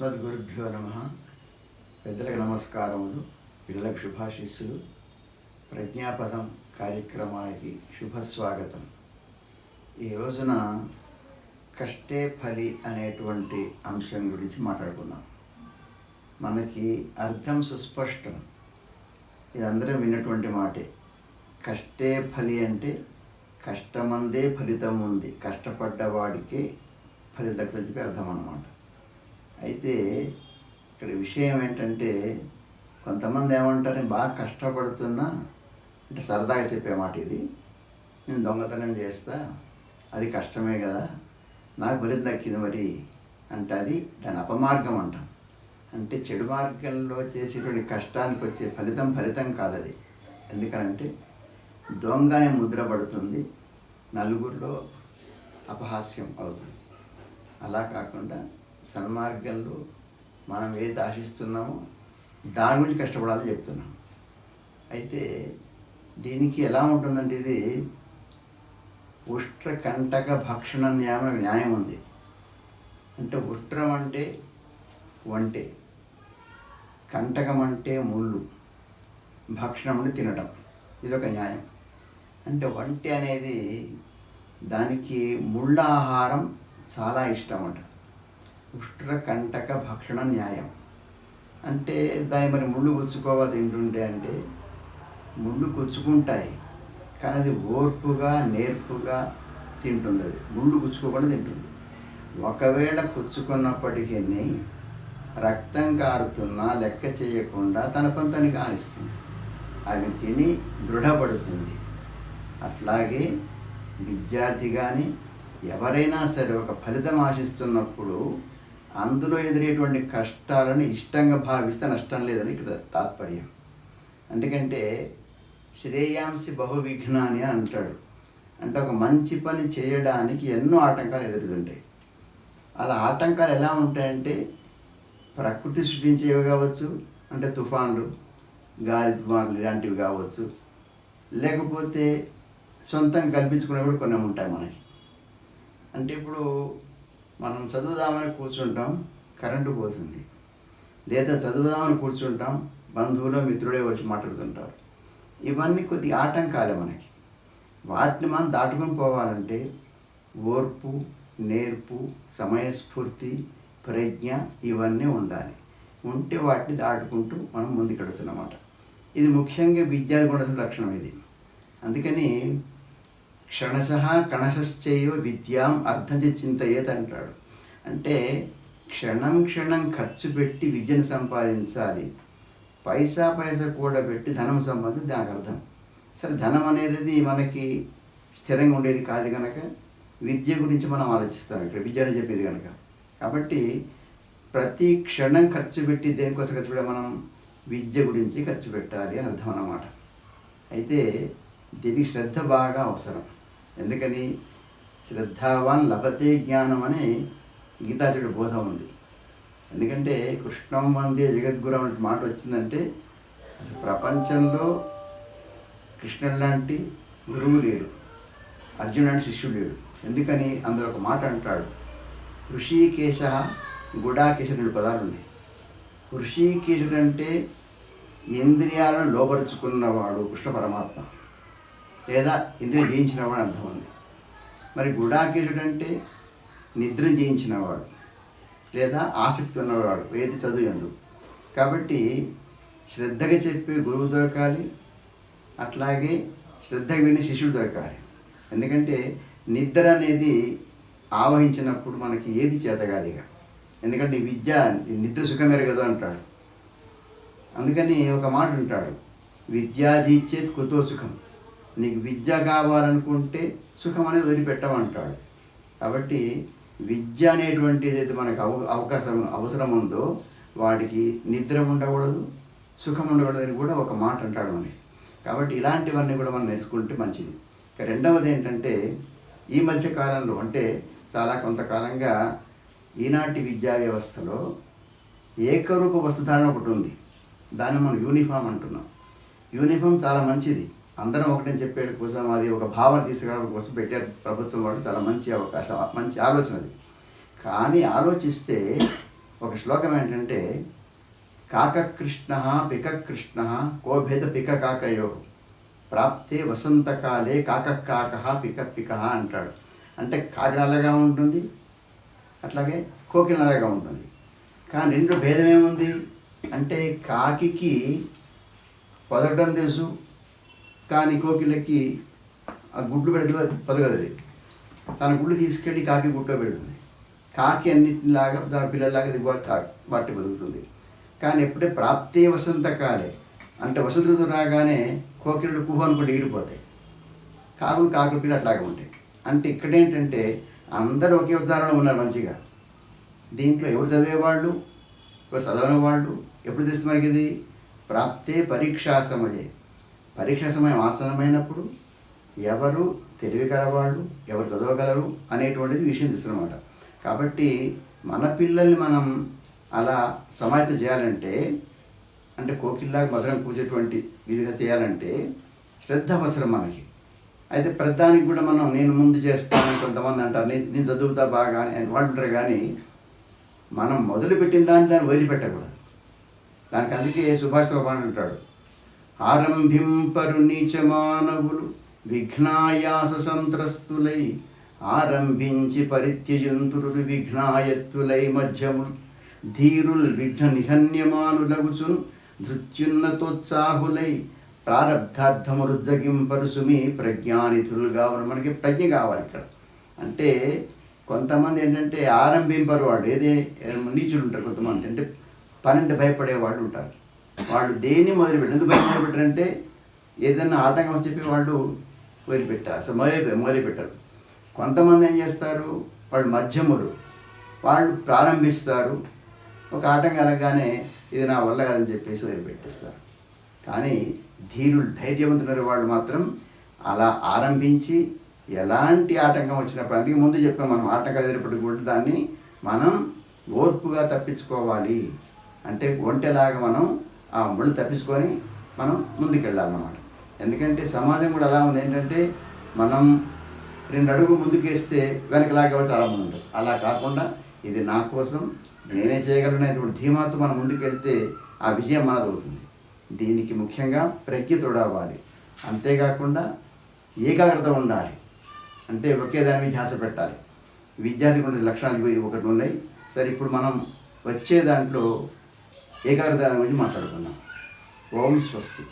అస్మద్గురుభ్యో నమ. పెద్దలకు నమస్కారములు, పిల్లలకు శుభాశీస్సులు. ప్రజ్ఞాపదం కార్యక్రమానికి శుభస్వాగతం. ఈ రోజున కష్టే ఫలి అనేటువంటి అంశం గురించి మాట్లాడుకున్నాం. మనకి అర్థం సుస్పష్టం, ఇది అందరం విన్నటువంటి మాటే. కష్టే ఫలి అంటే కష్టమందే ఫలితం ఉంది, కష్టపడ్డవాడికి ఫలితం చెప్పి అర్థం అన్నమాట. అయితే ఇక్కడ విషయం ఏంటంటే, కొంతమంది ఏమంటారు, నేను బాగా కష్టపడుతున్నా అంటే సరదాగా చెప్పే మాట ఇది, నేను దొంగతనం చేస్తా, అది కష్టమే కదా, నాకు ఫలితం దక్కింది మరి అంటే అది దాని అపమార్గం అంటాం. అంటే చెడు మార్గంలో చేసేటువంటి కష్టానికి వచ్చే ఫలితం కాదు అది. ఎందుకనంటే దొంగ అనే ముద్ర పడుతుంది, నలుగురిలో అపహాస్యం అవుతుంది. అలా కాకుండా సన్మార్గంలో మనం ఏది ఆశిస్తున్నామో దాని గురించి కష్టపడాలని చెప్తున్నాం. అయితే దీనికి ఎలా ఉంటుందంటే, ఇది ఉష్ట్ర కంటక భక్షణ న్యాయం ఉంది. అంటే ఉష్ట్రం అంటే వంటే, కంటకం అంటే ముళ్ళు, భక్షణం అంటే తినటం. ఇదొక న్యాయం. అంటే వంటె అనేది దానికి ముళ్ళ ఆహారం చాలా ఇష్టం అంట. ఉష్ట్ర కంటక భక్షణ న్యాయం అంటే దాన్ని మరి ముళ్ళు గుచ్చుకోవాలి తింటుంటే అంటే ముళ్ళు గుచ్చుకుంటాయి, కానీ అది ఓర్పుగా నేర్పుగా తింటుంది. అది ముళ్ళు గుచ్చుకోకుండా తింటుంది. ఒకవేళ గుచ్చుకున్నప్పటికీ రక్తం కారుతున్నా లెక్క చేయకుండా తన పని తను కానిస్తుంది, అవి తిని దృఢపడుతుంది. అట్లాగే విద్యార్థి కానీ ఎవరైనా సరే ఒక ఫలితం ఆశిస్తున్నప్పుడు అందులో ఎదురేటువంటి కష్టాలను ఇష్టంగా భావిస్తే నష్టం లేదని ఇక్కడ తాత్పర్యం. ఎందుకంటే శ్రేయాంసి బహువిఘ్నాని అని అంటాడు. అంటే ఒక మంచి పని చేయడానికి ఎన్నో ఆటంకాలు ఎదురుతుంటాయి. అలా ఆటంకాలు ఎలా ఉంటాయంటే, ప్రకృతి సృష్టించేవి కావచ్చు, అంటే తుఫాన్లు, గాలి తుఫాన్లు ఇలాంటివి కావచ్చు, లేకపోతే సొంతంగా కల్పించుకునేవి కూడా కొన్ని ఉంటాయి మనకి. అంటే ఇప్పుడు మనం చదువుదామని కూర్చుంటాం, కరెంటు పోతుంది. లేదా చదువుదామని కూర్చుంటాం, బంధువులు మిత్రులే వచ్చి మాట్లాడుతుంటారు. ఇవన్నీ కొద్ది ఆటంకాలే మనకి. వాటిని మనం దాటుకొని పోవాలంటే ఓర్పు, నేర్పు, సమయస్ఫూర్తి, ప్రజ్ఞ ఇవన్నీ ఉండాలి. ఉంటే వాటిని దాటుకుంటూ మనం ముందుకెడుతున్నమాట. ఇది ముఖ్యంగా విద్యార్థి కూడా లక్షణం ఇది. అందుకని క్షణశః కణశశ్చైవ విద్యాం అర్థంచి చింతయేత్ అంటాడు. అంటే క్షణం ఖర్చు పెట్టి విద్యను సంపాదించాలి, పైసా కూడబెట్టి ధనం సంపాదించి దానికి అర్థం. సరే, ధనం అనేది మనకి స్థిరంగా ఉండేది కాదు కనుక విద్య గురించి మనం ఆలోచిస్తాం ఇక్కడ, విద్యను చెప్పేది కనుక. కాబట్టి ప్రతి క్షణం ఖర్చు పెట్టి దేనికోసం ఖర్చు పెట్టాలి, మనం విద్య గురించి ఖర్చు పెట్టాలి అని అర్థం అన్నమాట. అయితే దీనికి శ్రద్ధ బాగా అవసరం. ఎందుకని శ్రద్ధావాన్ లభతే జ్ఞానం అని గీతాచార్యుడి బోధ ఉంది. ఎందుకంటే కృష్ణం వందే జగద్గురు అనే మాట వచ్చిందంటే అసలు ప్రపంచంలో కృష్ణుడు లాంటి గురువు లేడు, అర్జునుడు లాంటి శిష్యుడు లేడు. ఎందుకని అందులో ఒక మాట అంటాడు, హృషీకేశ గుడాకేశ 2 పదాలు ఉన్నాయి. హృషీకేశుడు అంటే ఇంద్రియాలను లోపరుచుకున్నవాడు కృష్ణ పరమాత్మ, లేదా ఇంద్రియ జయించినవాడు అర్థం ఉంది. మరి గుడాకేశుడు అంటే నిద్ర జయించినవాడు లేదా ఆసక్తి ఉన్నవాడు, ఏది చదువు ఎందు. కాబట్టి శ్రద్ధగా చెప్పే గురువు దొరకాలి, అట్లాగే శ్రద్ధగా వినే శిష్యుడు దొరకాలి. ఎందుకంటే నిద్ర అనేది ఆవహించినప్పుడు మనకి ఏది చేతగాదిగా. ఎందుకంటే విద్య నిద్ర సుఖమెరగదు అంటాడు. అందుకని ఒక మాట ఉంటాడు, విద్యాధీచేత్ కుతో సుఖం. నీకు విద్య కావాలనుకుంటే సుఖం అనేది వదిలిపెట్టమంటాడు. కాబట్టి విద్య అనేటువంటిది ఏదైతే మనకు అవసరం ఉందో వాడికి నిద్ర ఉండకూడదు, సుఖం ఉండకూడదు అని కూడా ఒక మాట అంటాడు మనకి. కాబట్టి ఇలాంటివన్నీ కూడా మనం నేర్చుకుంటే మంచిది. ఇక రెండవది ఏంటంటే, ఈ మధ్య కాలంలో అంటే చాలా కొంతకాలంగా ఈనాటి విద్యా వ్యవస్థలో ఏకరూప వస్త్రధారణ ఒకటి ఉంది. దాన్ని మనం యూనిఫామ్ అంటున్నాం. యూనిఫామ్ చాలా మంచిది, అందరం ఒకటని చెప్పేది కోసం, అది ఒక భావన తీసుకురావడం కోసం పెట్టారు ప్రభుత్వం వాళ్ళు. చాలా మంచి అవకాశం, మంచి ఆలోచన అది. కానీ ఆలోచిస్తే ఒక శ్లోకం ఏంటంటే కాకకృష్ణ పికకృష్ణ కోభేద పిక కాకయో ప్రాప్తే వసంతకాలే కాక పిక అంటాడు. అంటే కాకి నల్లగా ఉంటుంది, అట్లాగే కోకిల నల్లగా ఉంటుంది. కానీ రెండు భేదం ఏముంది అంటే కాకి పొదగడం తెలుసు, కానీ కోకిలకి ఆ గుడ్లు పెడితే పొదగదు. తన గుడ్లు తీసుకెళ్ళి కాకి గుడ్లో పెడుతుంది. కాకి అన్నిటిలాగా దాని పిల్లలాగా ఇది బట్టి బతుకుతుంది. కానీ ఎప్పుడే ప్రాప్తే వసంతకాలే అంటే వసంత ఋతువు రాగానే కోకిళ్ళు కుహు అనుకుంటే ఎగిరిపోతాయి, కాకుల పిల్లలు అట్లాగే ఉంటాయి. అంటే ఇక్కడేంటంటే అందరూ ఒకే ఉదాహరణ ఉన్నారు మంచిగా. దీంట్లో ఎవరు చదివేవాళ్ళు ఎవరు చదవని వాళ్ళు ఎప్పుడు తెలుస్తుంది మనకి? ఇది ప్రాప్తే పరీక్షా సమయం ఆసనమైనప్పుడు ఎవరు తెలివి కలవాళ్ళు ఎవరు చదవగలరు అనేటువంటిది విషయం తెలుస్తున్నమాట. కాబట్టి మన పిల్లల్ని మనం అలా సమాయత్తం చేయాలంటే, అంటే కోకిల్లాగా మధురం కూర్చేటువంటి విధిగా చేయాలంటే శ్రద్ధ అవసరం మనకి. అయితే ప్రధానికి కూడా మనం నేను ముందు చేస్తానని కొంతమంది అంటారు, నేను చదువుతా బాగా అని వాళ్ళు ఉంటారు. కానీ మనం మొదలుపెట్టిన దాన్ని వదిలిపెట్టకూడదు. దానికి అందుకే సుభాషిత అంటాడు, ఆరంభింపరు నీచ మానవులు విఘ్నాయాస సంత్రస్తులై ఆరంభించి పరిత్యజంతులు విఘ్నాయత్తులై మధ్యములు ధీరుల్ విఘ్న నిహన్యమానులగుచును ధృత్యున్నతోత్సాహులై ప్రారబ్ధార్థములు జగింపరుసుమి ప్రజ్ఞానిధులు కావాలి. మనకి ప్రజ్ఞ కావాలి ఇక్కడ. అంటే కొంతమంది ఏంటంటే ఆరంభింపరు, వాళ్ళు ఏదే నీచులు ఉంటారు. కొంతమంది అంటే పనంటే భయపడే వాళ్ళు ఉంటారు. వాళ్ళు దేన్ని మొదలుపెట్టారు. ఎందుకు మొదలుపెట్టారంటే ఏదైనా ఆటంకం చెప్పి వాళ్ళు వదిలిపెట్టారు, అసలు మొదలుపెట్టారు. కొంతమంది ఏం చేస్తారు, వాళ్ళు మధ్యములు, వాళ్ళు ప్రారంభిస్తారు, ఒక ఆటంకం కలగగానే ఇది నా వల్ల కాదని చెప్పేసి వదిలిపెట్టేస్తారు. కానీ ధీరులు ధైర్యవంతులైన వాళ్ళు మాత్రం అలా ఆరంభించి ఎలాంటి ఆటంకం వచ్చినప్పుడు, అందుకే ముందు చెప్పాం మనం, ఆటంకాలు ఎదురుపడి కూడా దాన్ని మనం ఓర్పుగా తప్పించుకోవాలి. అంటే ఒంటెలాగా మనం ఆ ముళ్ళు తప్పించుకొని మనం ముందుకెళ్ళాలన్నమాట. ఎందుకంటే సమాజం కూడా అలా ఉంది, ఏంటంటే మనం 2 అడుగులు ముందుకేస్తే వెనకలాగే చాలామంది ఉంటారు. అలా కాకుండా ఇది నా కోసం నేనే చేయగలనేటువంటి ధీమాతో మనం ముందుకెళ్తే ఆ విజయం మనదవుతుంది. దీనికి ముఖ్యంగా ప్రజ్ఞ తోడవాలి. అంతేకాకుండా ఏకాగ్రత ఉండాలి. అంటే ఒకే దాని మీద ధ్యాస పెట్టాలి. విద్యార్థికి ఉండే లక్షణాలు ఒకటి ఉన్నాయి. సరే, ఇప్పుడు మనం వచ్చే దాంట్లో ఏకాగ్రత గురించి మాట్లాడుకుందాం. ఓం స్వస్తి.